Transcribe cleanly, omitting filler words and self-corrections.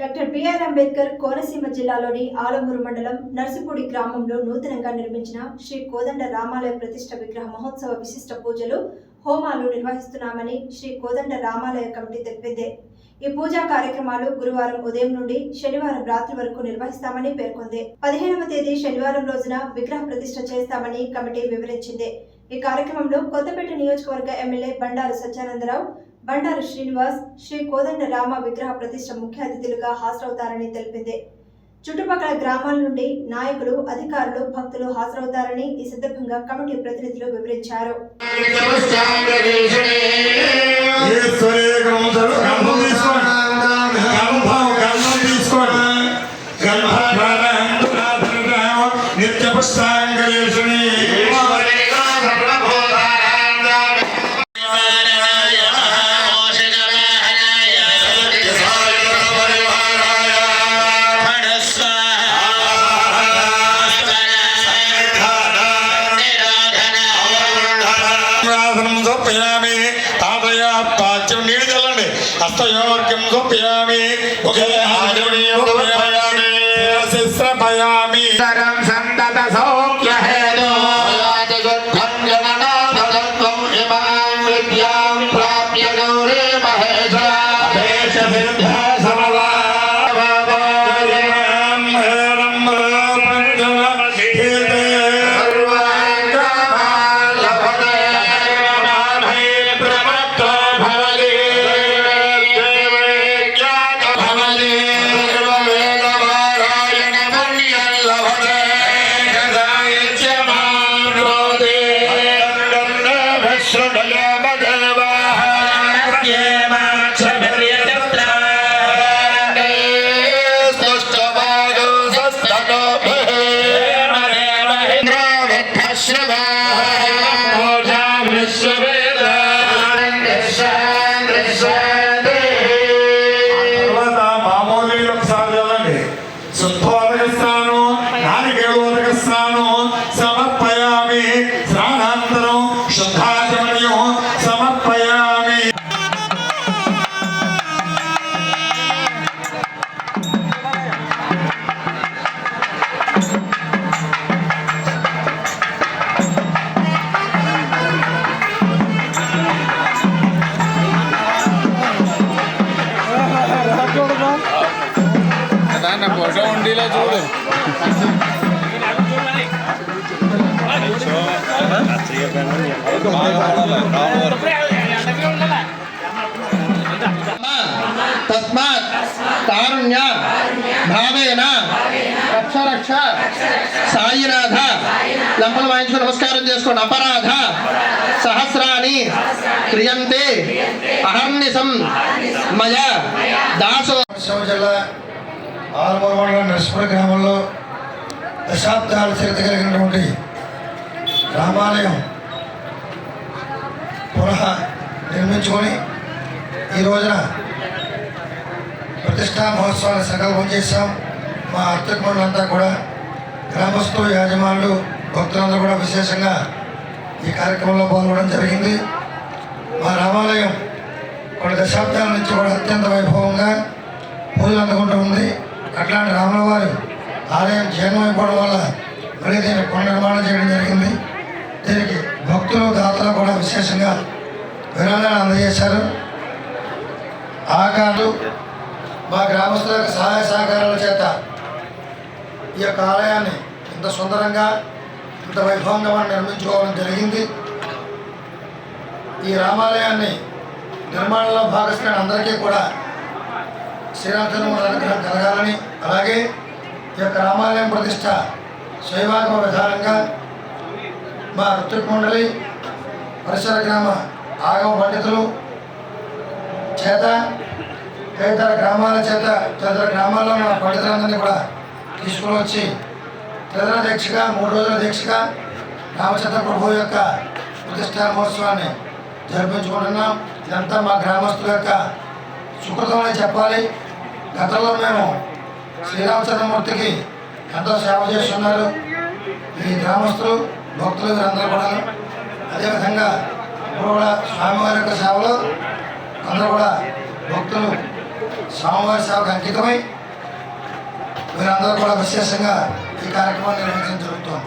Doctor BR Ambedkar Konaseema జిల్లాలోని ఆలమూరు మండలం నర్సిపూడి గ్రామంలో నూతనంగా నిర్మించిన శ్రీ కోదండ రామాలయ ప్రతిష్ఠ విగ్రహ మహోత్సవ విశిష్ట పూజలు హోమాలు నిర్వహిస్తున్నామని శ్రీ కోదండ రామాలయ కమిటీ తెలిపింది. ఈ పూజా కార్యక్రమాలు గురువారం ఉదయం నుండి శనివారం రాత్రి వరకు నిర్వహిస్తామని పేర్కొంది. 15వ తేదీ శనివారం రోజున విగ్రహ ప్రతిష్ఠ చేస్తామని కమిటీ వివరించింది. ఈ కార్యక్రమంలో కొత్తపేట నియోజకవర్గ ఎమ్మెల్యే బండారు సత్యానందరావు, బండారు శ్రీనివాస్ శ్రీ కోదండ రామ విగ్రహ ప్రతిష్ఠ ముఖ్య అతిథులుగా హాజరవుతారని తెలిపింది. చుట్టుపక్కల గ్రామాల నుండి నాయకులు, అధికారులు, భక్తులు హాజరవుతారని ఈ సందర్భంగా కమిటీ ప్రతినిధులు వివరించారు. हस्तयोर्किं गोपयामि शिश्रपयामि तरं सन्तत सौख्य हेतो याजगद्धं जननाथदत्तं इमां विद्यां प्राप्य गौरे महेशा देश विद्या समवा చూడు తస్మాత్ కారుణ్య భావేన రక్ష రక్ష సాయినాథ లంపలు వాయించుకుని నమస్కారం చేసుకోండి. అపరాధ సహస్రాన్ని క్రియంతే అహర్నిశం మయ దాసో. జిల్లా ఆలమూరు మండలం నర్సిపూడి గ్రామంలో దశాబ్దాల చరిత్ర కలిగినటువంటి రామాలయం పునః నిర్మించుకొని ఈ రోజున ప్రతిష్టా మహోత్సవాన్ని సంకల్పం చేశాం. మా ఆర్థిక మండలంతా కూడా గ్రామస్తులు, యాజమానులు, భక్తులందరూ కూడా విశేషంగా ఈ కార్యక్రమంలో పాల్గొనడం జరిగింది. మా రామాలయం కొన్ని దశాబ్దాల నుంచి కూడా అత్యంత వైభవంగా పూజలు అందుకుంటూ ఉంది. అట్లాంటి రాముల వారి ఆలయం జీర్ణమైపోవడం వల్ల మళ్ళీ దీన్ని పునర్నిర్మాణం చేయడం జరిగింది. దీనికి భక్తులు, దాతలు కూడా విశేషంగా విరాళాలు అందజేశారు. ఆకారు మా గ్రామస్తుల యొక్క సహాయ సహకారాల చేత ఈ యొక్క ఆలయాన్ని ఇంత సుందరంగా, ఇంత వైభవంగా మనం నిర్మించుకోవడం జరిగింది. ఈ రామాలయాన్ని నిర్మాణంలో భాగస్వామ్యం అందరికీ కూడా శ్రీరామచంద్రమూర్తి అనుగ్రహం కలగాలని, అలాగే ఈ యొక్క రామాలయం ప్రతిష్ట శైవాగమ విధానంగా మా ఋత్విక్ మండలి, పరిసర గ్రామ ఆగమ పండితులు చేత, తదితర గ్రామాల చేత, తదితర గ్రామాల్లో ఉన్న పండితులందరినీ కూడా తీసుకుని వచ్చి త్రిదిన దీక్షగా, 3 రోజుల దీక్షగా రామచంద్ర ప్రభు యొక్క ప్రతిష్టా మహోత్సవాన్ని జరిపించుకుంటున్నాం. ఇదంతా మా గ్రామస్తుల యొక్క సుకృతమని చెప్పాలి. గతంలో మేము శ్రీరామచంద్రమూర్తికి ఎంతో సేవ చేస్తున్నారు ఈ గ్రామస్తులు, భక్తులు, వీరందరూ కూడా. అదేవిధంగా ఇప్పుడు కూడా స్వామివారి యొక్క సేవలో అందరూ కూడా భక్తులు స్వామివారి సేవకు అంకితమై మీరందరూ కూడా విశేషంగా ఈ కార్యక్రమాన్ని నిర్వహించడం జరుగుతుంది.